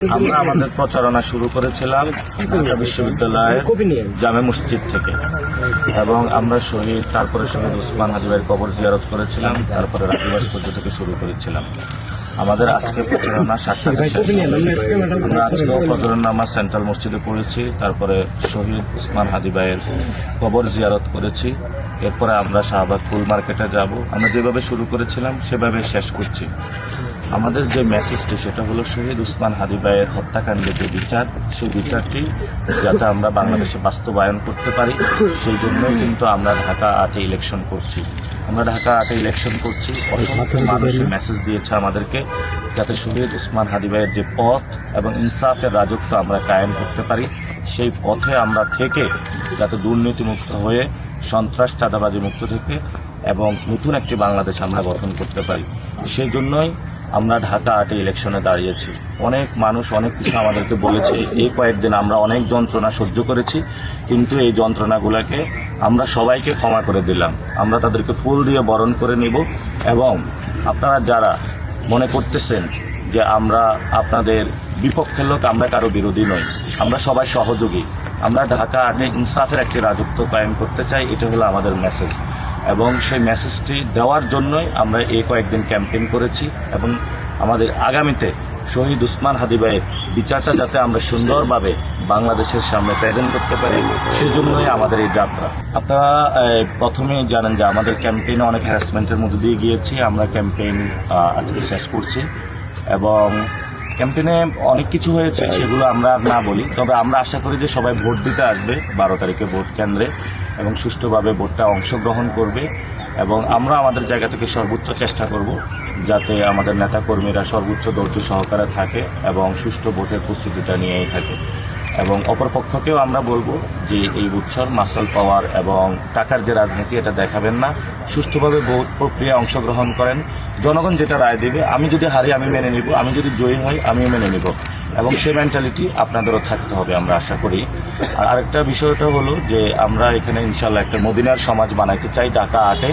আমরা আমাদের প্রচারণা শুরু করেছিলাম ঢাকা বিশ্ববিদ্যালয়ের জামে মসজিদ থেকে এবং আমরা তারপরে শহীদ ওসমান হাদি ভাইয়ের কবর জিয়ারত করেছিলাম, তারপরে রাজু ভাস্কর্য থেকে শুরু করেছিলাম। আমাদের আজকে প্রচারণা 7টায় শেষ হবে। আমরা আজকেও ফজরের নামাজ সেন্ট্রাল মসজিদে পড়েছি, তারপরে শহীদ ওসমান হাদি ভাইয়ের কবর জিয়ারত করেছি। এরপরে আমরা শাহবাগ ফুল মার্কেটে যাব। আমরা যেভাবে শুরু করেছিলাম সেভাবে শেষ করছি। আমাদের যে মেসেজটি সেটা হলো শহীদ ওসমান হাদি ভাইয়ের হত্যাকাণ্ডের যে বিচার, সেই বিচারটি যাতে আমরা বাংলাদেশে বাস্তবায়ন করতে পারি, সেই জন্যই কিন্তু আমরা ঢাকা 8-এ ইলেকশন করছি। আমরা ঢাকা 8-এ ইলেকশন করছি, অসংখ্য মানুষের মেসেজ দিয়েছে আমাদেরকে যাতে শহীদ ওসমান হাদি ভাইয়ের যে পথ এবং ইনসাফের রাজত্ব আমরা কায়েম করতে পারি, সেই পথে আমরা থেকে যাতে দুর্নীতিমুক্ত হয়ে সন্ত্রাস চাঁদাবাজি মুক্ত থেকে এবং নতুন একটি বাংলাদেশ আমরা গঠন করতে পারি। সেই জন্যই আমরা ঢাকা 8-এ ইলেকশনে দাঁড়িয়েছি। অনেক মানুষ অনেক কিছু আমাদেরকে বলেছে। এই কয়েকদিন আমরা অনেক যন্ত্রণা সহ্য করেছি, কিন্তু এই যন্ত্রণাগুলোকে আমরা সবাইকে ক্ষমা করে দিলাম। আমরা তাদেরকে ফুল দিয়ে বরণ করে নিব এবং আপনারা যারা মনে করতেছেন যে আমরা আপনাদের বিপক্ষের লোক, আমরা কারো বিরোধী নই, আমরা সবাই সহযোগী। আমরা ঢাকা 8-এ ইনসাফের একটি রাজত্ব কায়েম করতে চাই, এটা হলো আমাদের মেসেজ। এবং সেই মেসেজটি দেওয়ার জন্যই আমরা এই কয়েকদিন ক্যাম্পেইন করেছি এবং আমাদের আগামীতে শহীদ ওসমান হাদি ভাইয়ের বিচারটা যাতে আমরা সুন্দরভাবে বাংলাদেশের সামনে প্রেজেন্ট করতে পারি, সেজন্যই আমাদের এই যাত্রা। আপনারা প্রথমেই জানেন যে আমাদের ক্যাম্পেইনে অনেক হ্যারাসমেন্টের মধ্যে দিয়ে গিয়েছি। আমরা ক্যাম্পেইন আজকে শেষ করছি এবং ক্যাম্পেইনে অনেক কিছু হয়েছে, সেগুলো আমরা আর না বলি। তবে আমরা আশা করি যে সবাই ভোট দিতে আসবে 12 তারিখে ভোট কেন্দ্রে এবং সুষ্ঠুভাবে ভোটটা অংশগ্রহণ করবে এবং আমরা আমাদের জায়গা থেকে সর্বোচ্চ চেষ্টা করব যাতে আমাদের নেতাকর্মীরা সর্বোচ্চ ধৈর্য সহকারে থাকে এবং সুষ্ঠু ভোটের প্রস্তুতিটা নিয়েই থাকে। এবং অপরপক্ষকেও আমরা বলবো যে এই উৎসব মাসাল পাওয়ার এবং টাকার যে রাজনীতি, এটা দেখাবেন না। সুষ্ঠুভাবে ভোট প্রক্রিয়া অংশগ্রহণ করেন। জনগণ যেটা রায় দেবে, আমি যদি হারি আমি মেনে নিব, আমি যদি জয়ী হই আমিও মেনে নিব, এবং সেই মেন্টালিটি আপনাদেরও থাকতে হবে আমরা আশা করি। আর আরেকটা বিষয়টা হলো যে আমরা এখানে ইনশাল্লাহ একটা মদিনার সমাজ বানাইতে চাই। ঢাকা 8-এ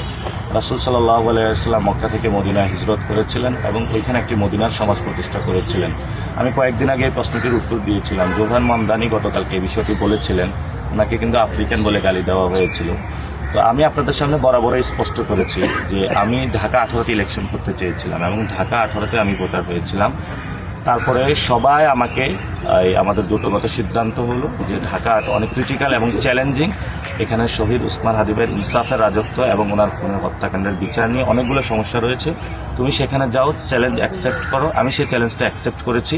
রাসূল সাল্লাল্লাহু আলাইহি ওয়াসাল্লাম মক্কা থেকে মদিনায় হিজরত করেছিলেন এবং ওইখানে একটি মদিনার সমাজ প্রতিষ্ঠা করেছিলেন। আমি কয়েকদিন আগে এই প্রশ্নটির উত্তর দিয়েছিলাম। জোহান মামদানি গতকালকে এই বিষয়টি বলেছিলেন, ওনাকে কিন্তু আফ্রিকান বলে গালি দেওয়া হয়েছিল। তো আমি আপনাদের সামনে বরাবরই স্পষ্ট করেছি যে আমি ঢাকা 18-তে ইলেকশন করতে চেয়েছিলাম এবং ঢাকা 18-তে আমি ভোটার হয়েছিলাম। তারপরে সবাই আমাকে আমাদের জোটগত সিদ্ধান্ত হলো যে ঢাকা অনেক ক্রিটিক্যাল এবং চ্যালেঞ্জিং। এখানে শহীদ ওসমান হাদি ভাইয়ের ইনসাফের রাজত্ব এবং ওনার খুনের হত্যাকাণ্ডের বিচার নিয়ে অনেকগুলো সমস্যা রয়েছে। তুমি সেখানে যাও, চ্যালেঞ্জ অ্যাকসেপ্ট করো। আমি সেই চ্যালেঞ্জটা অ্যাকসেপ্ট করেছি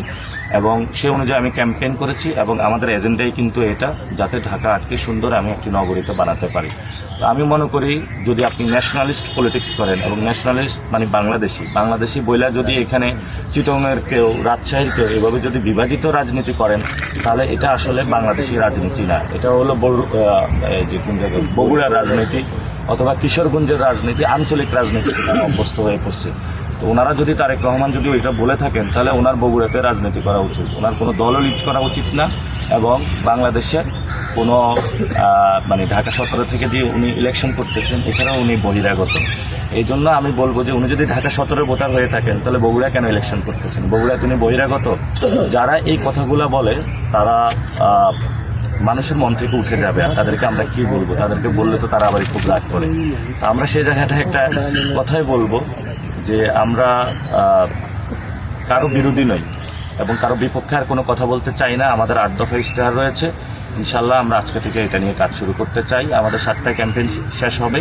এবং সে অনুযায়ী আমি ক্যাম্পেইন করেছি এবং আমাদের এজেন্ডাই কিন্তু এটা, যাতে ঢাকা 8কে সুন্দর আমি একটি নগরীতে বানাতে পারি। তো আমি মনে করি যদি আপনি ন্যাশনালিস্ট পলিটিক্স করেন এবং ন্যাশনালিস্ট মানে বাংলাদেশি বইলা যদি এখানে চিটংয়ের কেউ, রাজশাহীর কেউ এভাবে যদি বিভাজিত রাজনীতি করেন, তাহলে এটা আসলে বাংলাদেশি রাজনীতি না, এটা হলো বগুড়ার রাজনীতি অথবা কিশোরগঞ্জের রাজনীতি, আঞ্চলিক রাজনীতি অভ্যস্ত হয়ে পড়ছে। তো ওনারা যদি তারেক রহমান যদি ওইটা বলে থাকেন, তাহলে ওনার বগুড়াতে রাজনীতি করা উচিত, ওনার কোনো দলও লিড করা উচিত না। এবং বাংলাদেশের কোনো মানে ঢাকা 17 থেকে যে উনি ইলেকশন করতেছেন, এখানেও উনি বহিরাগত। এই জন্য আমি বলবো যে উনি যদি ঢাকা 17 ভোটার হয়ে থাকেন, তাহলে বগুড়া কেন ইলেকশন করতেছেন? বগুড়ায় তিনি বহিরাগত। যারা এই কথাগুলো বলে তারা মানুষের মন থেকে উঠে যাবে, আর তাদেরকে আমরা কি বলবো? তাদেরকে বললে তো তারা আবার খুব রাগ করে। আমরা সেই জায়গাটা একটা কথাই বলবো যে আমরা কারো বিরোধী নই এবং কারো বিপক্ষে আর কোনো কথা বলতে চাই না। আমাদের 8 দফা ইশতেহার রয়েছে, ইনশাল্লাহ আমরা আজকে থেকে এটা নিয়ে কাজ শুরু করতে চাই। আমাদের 7টায় ক্যাম্পেইন শেষ হবে।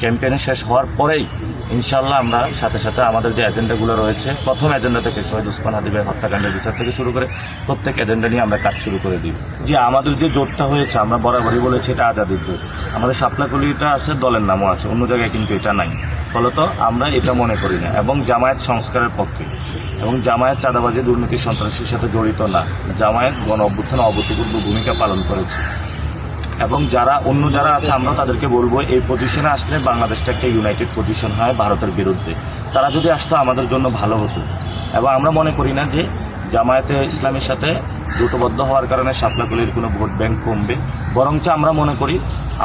ক্যাম্পেইনে শেষ হওয়ার পরেই ইনশাল্লাহ আমরা সাথে সাথে আমাদের যে এজেন্ডাগুলো রয়েছে, প্রথম এজেন্ডা থেকে শহীদ ওসমান হাদি ভাই হত্যাকাণ্ডের বিচার থেকে শুরু করে প্রত্যেক এজেন্ডা নিয়ে আমরা কাজ শুরু করে দিই। যে আমাদের যে জোটটা হয়েছে, আমরা বরাবরই বলেছি এটা আজাদির জোট। আমাদের শাপলাকলিটা আছে, দলের নামও আছে, অন্য জায়গায় কিন্তু এটা নাই। ফলত আমরা এটা মনে করি না এবং জামায়াত সংস্কারের পক্ষে এবং জামায়াত চাঁদাবাজি দুর্নীতি সন্ত্রাসের সাথে জড়িত না। জামায়াত গণ অভ্যুত্থানে অভূতপূর্ব ভূমিকা পালন করেছে এবং অন্য যারা আছে আমরা তাদেরকে বলবো এই পজিশনে আসলে বাংলাদেশটা একটা ইউনাইটেড পজিশন হয় ভারতের বিরুদ্ধে। তারা যদি আসতো আমাদের জন্য ভালো হতো। এবং আমরা মনে করি না যে জামায়াতে ইসলামের সাথে জোটবদ্ধ হওয়ার কারণে শাপলাকলির কোনো ভোট ব্যাংক কমবে, বরঞ্চ আমরা মনে করি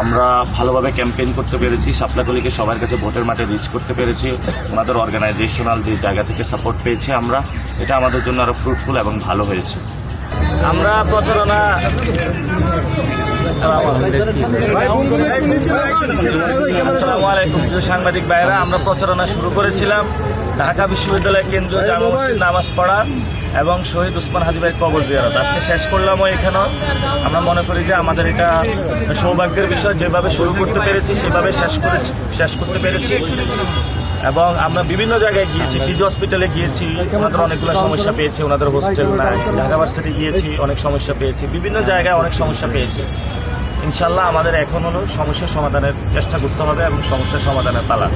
আমরা ভালোভাবে ক্যাম্পেইন করতে পেরেছি, শাপলাকলিকে সবার কাছে ভোটের মাঠে রিচ করতে পেরেছি, ওনাদের অর্গানাইজেশনাল যে জায়গা থেকে সাপোর্ট পেয়েছি আমরা, এটা আমাদের জন্য আরও ফ্রুটফুল এবং ভালো হয়েছে। আমরা প্রচারণা আসসালামু আলাইকুম প্রিয় সাংবাদিক ভাইরা, আমরা প্রচারণা শুরু করেছিলাম ঢাকা বিশ্ববিদ্যালয় কেন্দ্রীয় জামে মসজিদ নামাজ পড়া এবং শহীদ ওসমান হাদি ভাইয়ের কবর জিয়ারত। আজকে শেষ করলামও এখানেও। আমরা মনে করি যে আমাদের এটা সৌভাগ্যের বিষয়, যেভাবে শুরু করতে পেরেছি সেভাবে শেষ করতে পেরেছি। এবং আমরা বিভিন্ন জায়গায় গিয়েছি, পিজি হসপিটালে গিয়েছি, ওনাদের অনেকগুলো সমস্যা পেয়েছি, ওনাদের হোস্টেল নাই, ঢাকা ভার্সিটি গিয়েছি, অনেক সমস্যা পেয়েছি, বিভিন্ন জায়গায় অনেক সমস্যা পেয়েছি। ইনশাল্লাহ আমাদের এখন হলো সমস্যা সমাধানের চেষ্টা করতে হবে এবং সমস্যা সমাধানের পালা।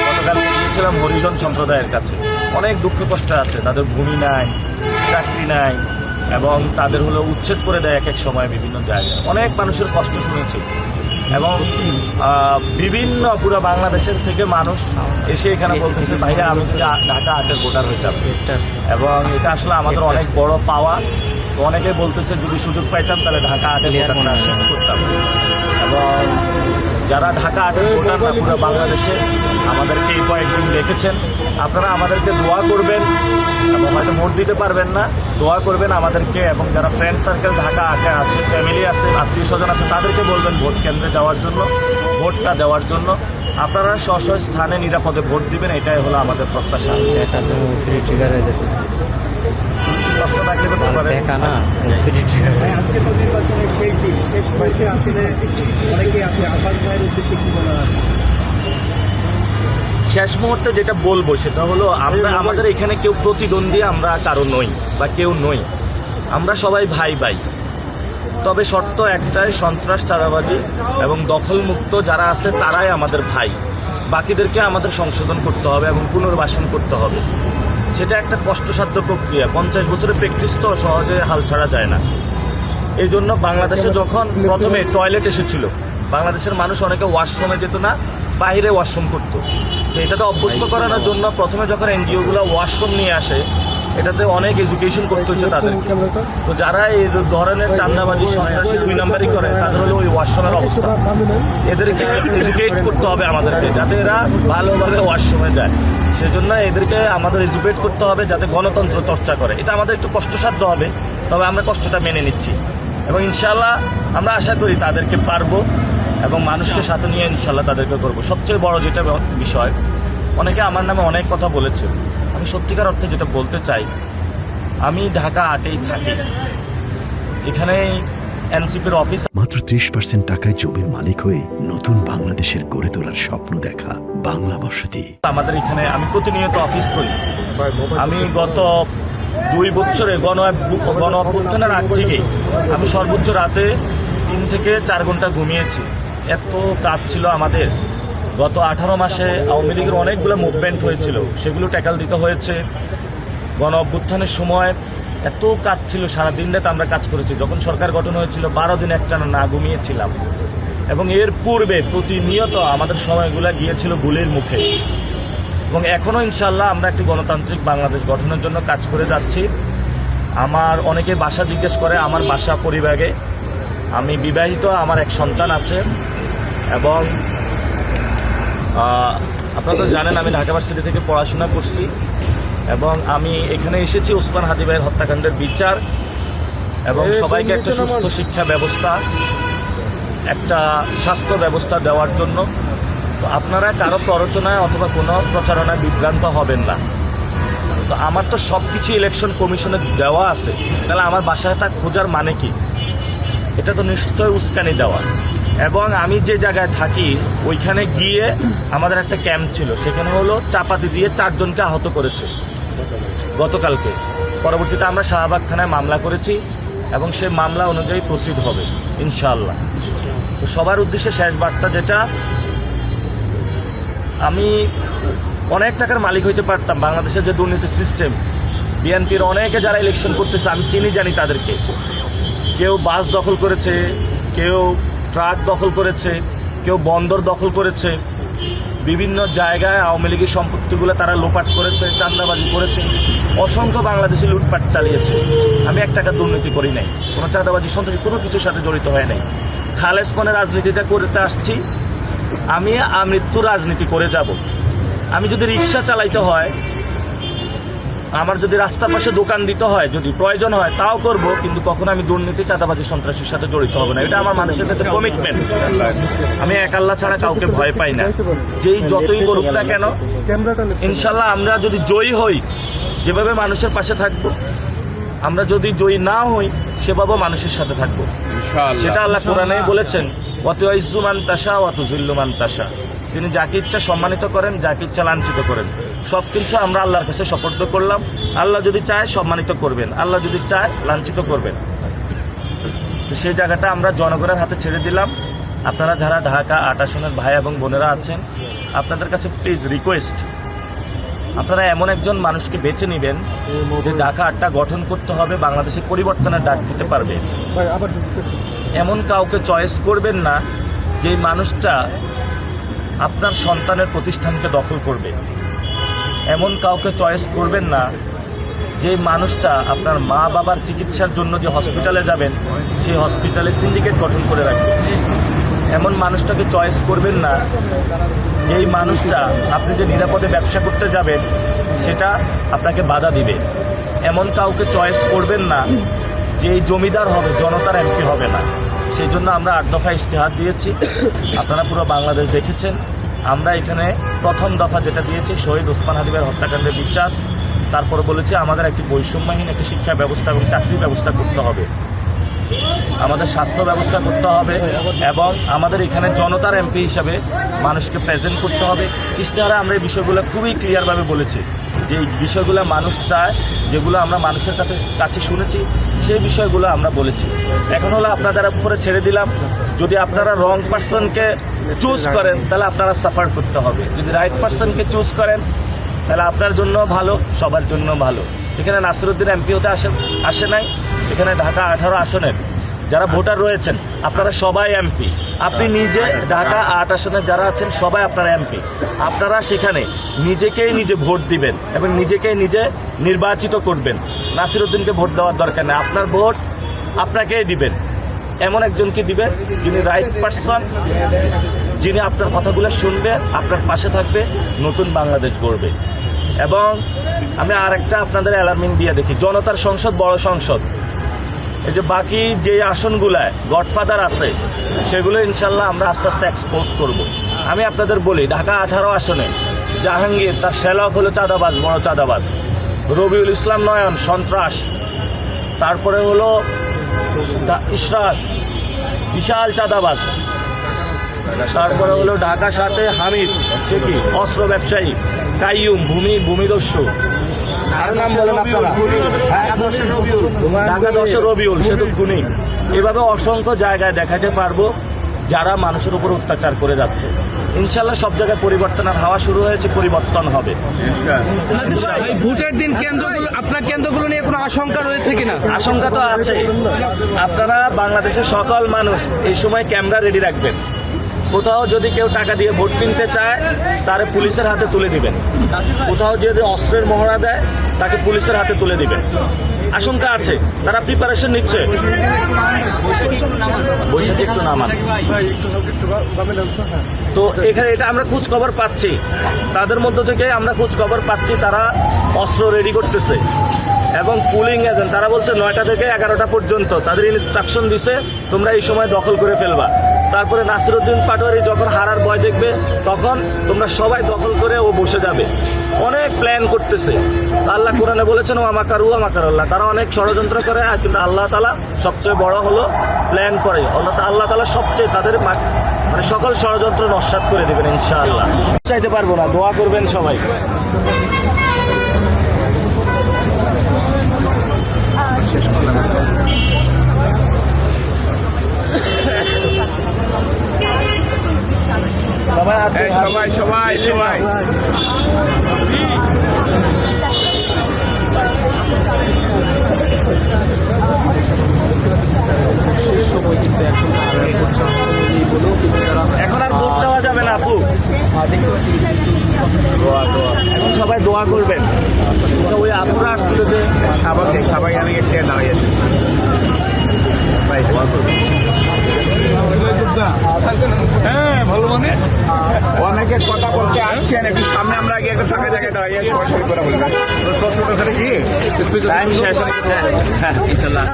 গতকালকে গিয়েছিলাম হরিজন সম্প্রদায়ের কাছে, অনেক দুঃখ কষ্ট আছে, তাদের ভূমি নাই, চাকরি নাই এবং তাদের হলো উচ্ছেদ করে দেয় এক এক সময় বিভিন্ন জায়গায়। অনেক মানুষের কষ্ট শুনেছি এবং বিভিন্ন পুরো বাংলাদেশের থেকে মানুষ এসে এখানে বলতেছে ভাইয়া আমি যদি ঢাকা 8-এর ভোটার হইতাম, এবং এটা আসলে আমাদের অনেক বড় পাওয়া। অনেকে বলতেছে যদি সুযোগ পাইতাম তাহলে ঢাকা 8-এর ভোটারটা শেষ করতাম। এবং যারা ঢাকা 8-এর ভোটার না পুরো বাংলাদেশে আমাদেরকে এই কয়েকদিন দেখেছেন, আপনারা আমাদেরকে দোয়া করবেন এবং হয়তো ভোট দিতে পারবেন না, দোয়া করবেন আমাদেরকে। এবং যারা ফ্রেন্ড সার্কেল ঢাকা 8-এ আছে, ফ্যামিলি আছে, আত্মীয় স্বজন আছে, তাদেরকে বলবেন ভোট কেন্দ্রে যাওয়ার জন্য, ভোটটা দেওয়ার জন্য। আপনারা স্ব স্থানে নিরাপদে ভোট দিবেন, এটাই হলো আমাদের প্রত্যাশা। কষ্ট থাকলে করতে পারে শেষ মুহূর্তে যেটা বলবো সেটা হলো আমাদের এখানে কেউ প্রতিদ্বন্দ্বী আমরা কারো নই বা কেউ নই, আমরা সবাই ভাই ভাই। তবে শর্ত একটাই, সন্ত্রাস, চাঁদাবাজি এবং দখলমুক্ত যারা আছে তারাই আমাদের ভাই। বাকিদেরকে আমাদের সংশোধন করতে হবে এবং পুনর্বাসন করতে হবে। সেটা একটা কষ্টসাধ্য প্রক্রিয়া, 50 বছরের প্র্যাকটিস তো সহজে হাল ছাড়া যায় না। এই জন্য বাংলাদেশে যখন প্রথমে টয়লেট এসেছিল, বাংলাদেশের মানুষ অনেকে ওয়াশরুমে যেত না, বাইরে ওয়াশরুম করতো। তো এটাতে অভ্যস্ত করানোর জন্য প্রথমে যখন এনজিওগুলো ওয়াশরুম নিয়ে আসে, এটাতে অনেক এডুকেশন করতে হচ্ছে তাদের। তো যারা এই ধরনের চাঁদাবাজি, সন্ত্রাসী 2 নম্বরই করে, তাদের হলো ওই ওয়াশরুমের অবস্থা। এদেরকে এডুকেট করতে হবে আমাদেরকে, যাতে এরা ভালোভাবে ওয়াশরুমে যায়। সেজন্য এদেরকে আমাদের এডুকেট করতে হবে যাতে গণতন্ত্র চর্চা করে। এটা আমাদের একটু কষ্টসাধ্য হবে, তবে আমরা কষ্টটা মেনে নিচ্ছি এবং ইনশাল্লাহ আমরা আশা করি তাদেরকে পারবো এবং মানুষকে সাথে নিয়ে ইনশাল্লাহ তাদেরকে করবো। সবচেয়ে বড় যেটা বিষয়, অনেকে আমার নামে অনেক কথা বলেছে, আমি সত্যিকার অর্থে যেটা বলতে চাই, আমি ঢাকা 8-এই থাকি, এখানে এনসিপির অফিস। মাত্র 30% টাকায় জমির মালিক হয়ে নতুন বাংলাদেশের গড়ে তোলার স্বপ্ন দেখা বাংলা বসতি। আমাদের এখানে আমি প্রতিনিয়ত অফিস করি। আমি গত 2 বছরে গণ অভ্যুত্থানের আগ থেকে আমি সর্বোচ্চ রাতে 3 থেকে 4 ঘন্টা ঘুমিয়েছি। এত কাজ ছিল আমাদের। গত 18 মাসে আওয়ামী লীগের অনেকগুলো মুভমেন্ট হয়েছিল, সেগুলো ট্যাকল দিতে হয়েছে। গণ অভ্যুত্থানের সময় এত কাজ ছিল, সারাদিন রাত আমরা কাজ করেছি। যখন সরকার গঠন হয়েছিল 12 দিন একটানা না ঘুমিয়েছিলাম। এবং এর পূর্বে প্রতিনিয়ত আমাদের সময়গুলো গিয়েছিল গুলির মুখে। এবং এখনও ইনশাল্লাহ আমরা একটি গণতান্ত্রিক বাংলাদেশ গঠনের জন্য কাজ করে যাচ্ছি। আমার অনেকে বাসা জিজ্ঞেস করে, আমার বাসা পরিবারে, আমি বিবাহিত, আমার এক সন্তান আছে। এবং আপনারা তো জানেন আমি ঢাকা ভার্সিটি থেকে পড়াশোনা করছি এবং আমি এখানে এসেছি ওসমান হাদি ভাইয়ের হত্যাকাণ্ডের বিচার এবং সবাইকে একটা সুস্থ শিক্ষা ব্যবস্থা, একটা স্বাস্থ্য ব্যবস্থা দেওয়ার জন্য। তো আপনারা কারো প্ররোচনায় অথবা কোনো প্রচারণায় বিভ্রান্ত হবেন না। তো আমার তো সব কিছু ইলেকশন কমিশনে দেওয়া আছে, তাহলে আমার বাসাটা খোঁজার মানে কি? এটা তো নিশ্চয় উস্কানি দেওয়া। এবং আমি যে জায়গায় থাকি ওইখানে গিয়ে আমাদের একটা ক্যাম্প ছিল, সেখানে হলো চাপাতি দিয়ে 4 জনকে আহত করেছে গতকালকে। পরবর্তীতে আমরা শাহবাগ থানায় মামলা করেছি এবং সেই মামলা অনুযায়ী প্রসিড হবে ইনশাআল্লাহ। তো সবার উদ্দেশ্যে শেষ বার্তা যেটা, আমি অনেক টাকার মালিক হইতে পারতাম। বাংলাদেশের যে দুর্নীতি সিস্টেম, বিএনপির অনেকে যারা ইলেকশন করতেছে আমি চিনি, জানি তাদেরকে। কেউ বাস দখল করেছে, কেউ ট্রাক দখল করেছে, কেউ বন্দর দখল করেছে, বিভিন্ন জায়গায় আওয়ামী লীগের সম্পত্তিগুলো তারা লোপাট করেছে, চাঁদাবাজি করেছে, অসংখ্য বাংলাদেশি লুটপাট চালিয়েছে। আমি 1 টাকা দুর্নীতি করি নাই, কোনো চাঁদাবাজি, সন্ত্রাসী কোনো কিছুর সাথে জড়িত হয় নাই। খালেস মনে রাজনীতিটা করতে আসছি, আমি আমৃত্যু রাজনীতি করে যাব। আমি যদি রিক্সা চালাইতে হয়, আমার যদি রাস্তার পাশে দোকান দিতে হয়, যদি প্রয়োজন হয় তাও করব, কিন্তু কখনো আমি দুর্নীতি, চাঁদাবাজি, সন্ত্রাসের সাথে জড়িত হব না। এটা আমার মানুষের কাছে কমিটমেন্ট। আমি এক আল্লাহ ছাড়া কাউকে ভয় পাই না, যেই যতই করুক না কেন। ইনশাল্লাহ আমরা যদি জয়ী হই, যেভাবে মানুষের পাশে থাকবো, আমরা যদি জয়ী না হই সেভাবে মানুষের সাথে থাকবো। সেটা আল্লাহ কোরআনে বলেছেন, ওয়াতুইজ্জু মান তাশা ওয়া তুযিল্লু মান তাশা। তিনি যাকে ইচ্ছা সম্মানিত করেন, যাকে ইচ্ছা লাঞ্ছিত করেন। সবকিছু আমরা আল্লাহর কাছে সুপর্দ করলাম। আল্লাহ যদি চায় সম্মানিত করবেন, আল্লাহ যদি চায় লাঞ্ছিত করবেন। তো সেই জায়গাটা আমরা জনগণের হাতে ছেড়ে দিলাম। আপনারা যারা ঢাকা ৮ আসনের ভাই এবং বোনেরা আছেন, আপনাদের কাছে প্লিজ রিকোয়েস্ট, আপনারা এমন একজন মানুষকে বেছে নেবেন যে ঢাকা ৮টা গঠন করতে হবে, বাংলাদেশের পরিবর্তনের ডাক দিতে পারবে। এমন কাউকে চয়েস করবেন না যে মানুষটা আপনার সন্তানের প্রতিষ্ঠানকে দখল করবে। এমন কাউকে চয়েস করবেন না যে মানুষটা আপনার মা বাবার চিকিৎসার জন্য যে হসপিটালে যাবেন, সেই হসপিটালে সিন্ডিকেট গঠন করে রাখবে। এমন মানুষটাকে চয়েস করবেন না যেই মানুষটা আপনি যে নিরাপদে ব্যবসা করতে যাবেন সেটা আপনাকে বাধা দিবে। এমন কাউকে চয়েস করবেন না যেই জমিদার হবে, জনতার এমপি হবে না। সেই জন্য আমরা 8 দফা ইশতেহার দিয়েছি, আপনারা পুরো বাংলাদেশ দেখেছেন। আমরা এখানে প্রথম দফা যেটা দিয়েছি, শহীদ ওসমান হাদিবের হত্যাকাণ্ডের বিচার। তারপরে বলেছি আমাদের একটি বৈষম্যহীন একটি শিক্ষা ব্যবস্থা এবং চাকরি ব্যবস্থা করতে হবে, আমাদের স্বাস্থ্য ব্যবস্থা করতে হবে, এবং আমাদের এখানে জনতার এমপি হিসাবে মানুষকে প্রেজেন্ট করতে হবে। ইশতেহারে আমরা এই বিষয়গুলো খুবই ক্লিয়ারভাবে বলেছি যে এই বিষয়গুলো মানুষ চায়, যেগুলো আমরা মানুষের কাছে শুনেছি, সেই বিষয়গুলো আমরা বলেছি। এখন হলো আপনাদের উপরে ছেড়ে দিলাম। যদি আপনারা রং পার্সনকে চুজ করেন তাহলে আপনারা সাফার করতে হবে, যদি রাইট পার্সনকে চুজ করেন তাহলে আপনার জন্য ভালো, সবার জন্য ভালো। এখানে নাসিরউদ্দিন এমপি হতে আসে নাই, এখানে ঢাকা 18 আসনের যারা ভোটার রয়েছেন আপনারা সবাই এমপি। আপনি নিজে ঢাকা 8 আসনে যারা আছেন সবাই আপনারা এমপি। আপনারা সেখানে নিজেকেই নিজে ভোট দিবেন এবং নিজেকেই নিজে নির্বাচিত করবেন। নাসিরউদ্দিনকে ভোট দেওয়ার দরকার নেই, আপনার ভোট আপনাকেই দিবেন। এমন একজনকে দিবেন যিনি রাইট পারসন, যিনি আপনার কথাগুলো শুনবে, আপনার পাশে থাকবে, নতুন বাংলাদেশ গড়বে। এবং আমি আরেকটা আপনাদের অ্যালার্মিং দিয়ে দেখি, জনতার সংসদ বড় সংসদ, এই যে বাকি যে আসনগুলায় গডফাদার আছে সেগুলো ইনশাল্লাহ আমরা আস্তে আস্তে এক্সপোজ করব। আমি আপনাদের বলি, ঢাকা 18 আসনে জাহাঙ্গীর তার শ্যালক হলো চাঁদাবাজ, বড় চাঁদাবাজ। রবিউল ইসলাম নয়ন সন্ত্রাস, তারপরে হলো ইশরাক বিশাল চাঁদাবাজ, তারপরে হলো ঢাকা 7 হামিদ, সে কি অস্ত্র ব্যবসায়ী। কাইয়ুম ভূমিদস্যু, আর নাম বলেন আপনারা, ঢাকা 10 রবিউল, সে তো খুনি। এভাবে অসংখ্য জায়গায় দেখাতে পারবো যারা মানুষের উপর অত্যাচার করে যাচ্ছে। ইনশাল্লাহ সব জায়গায় পরিবর্তনের হাওয়া শুরু হয়েছে, পরিবর্তন হবে। ভোটের দিন আপনার কেন্দ্রগুলো নিয়ে কোনো আশঙ্কা রয়েছে কিনা? আশঙ্কা তো আছে। আপনারা বাংলাদেশের সকল মানুষ এই সময় ক্যামেরা রেডি রাখবেন। কোথাও যদি কেউ টাকা দিয়ে ভোট কিনতে চায় তারে পুলিশের হাতে তুলে দিবেন, কোথাও যদি অস্ত্রের মহড়া দেয় তাকে পুলিশের হাতে তুলে দিবেন। আশঙ্কা আছে, তারা প্রিপারেশন নিচ্ছে। বৈশাখী একটু নামান। তো এখানে এটা আমরা খোঁজ খবর পাচ্ছি, তাদের মধ্য থেকে আমরা খোঁজ খবর পাচ্ছি তারা অস্ত্র রেডি করতেছে। এবং পুলিং এজেন্ট তারা বলছে 9টা থেকে 11টা পর্যন্ত তাদের ইনস্ট্রাকশন দিছে তোমরা এই সময় দখল করে ফেলবা। তারপরে নাসিরউদ্দিন পাটোয়ারি যখন হারার ভয় দেখবে তখন তোমরা সবাই দখল করে ও বসে যাবে। অনেক প্ল্যান করতেছে। আল্লাহ কোরআনে বলেছেন ও আমাকারু আমাকারুল্লাহ, তারা অনেক ষড়যন্ত্র করে, কিন্তু আল্লাহ তাআলা সবচেয়ে বড় হলো প্ল্যান করে। আল্লাহ তাআলা সবচেয়ে তাদের মানে সকল ষড়যন্ত্র নস্যাৎ করে দেবেন ইনশাআল্লাহ। চাইতে পারবো না, দোয়া করবেন সবাই। সবাই এখন আর ভোট চাওয়া যাবে না আপু, এখন সবাই দোয়া করবেন। ওই আপুরা আসছিল যে সবাই আমি দাঁড়িয়েছি, ভাই দোয়া করবেন। টাইম শেষ। হ্যাঁ, ইনশাল্লাহ।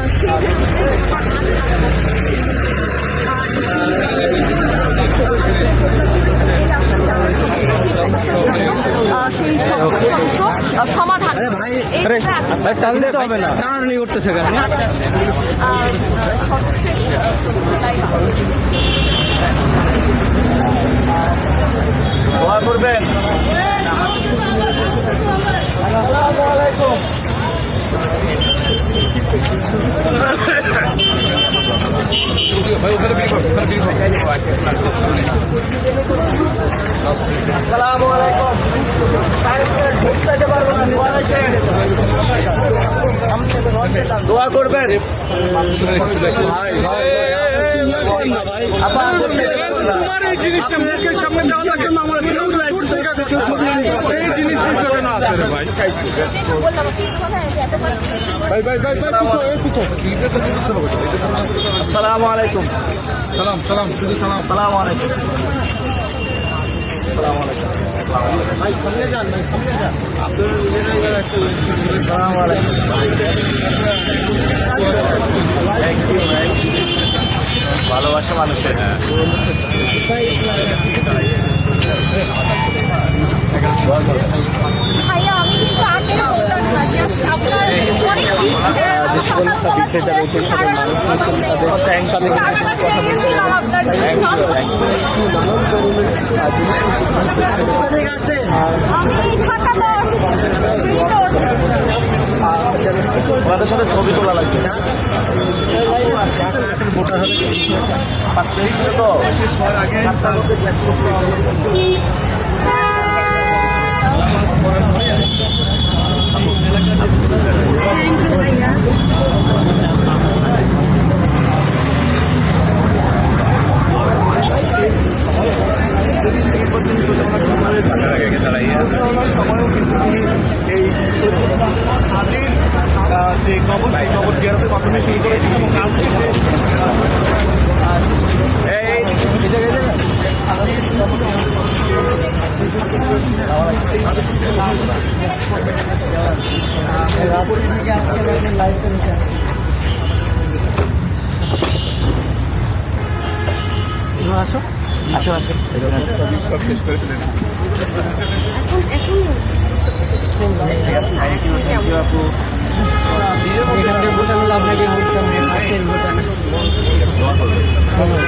সেই সমস্যা সমাধান হবে না, টানাটানি করতেছে কেন? দোয়া করবেন। দোয়া করবেন। তোমার এই জিনিসটা মুখের সামনে দেওয়া লাগে না, আমার এই জিনিসটা চলে না আসলে ভাই। আসসালামু আলাইকুম। সালাম শুধু সালাম। আসসালামু আলাইকুম। ভালোবাসা মানুষের। ভাইয়া আমি কিন্তু আগের বললাম না, just আপনার অনেক বিক্রেতা রয়েছে সাধারণ ওদের সাথে ছবি তোলা লাগবে। যে খবর জিয়ারতের মাধ্যমে শুরু করেছিল এবং কাজ শেষে আসো আসো আসো আপনাকে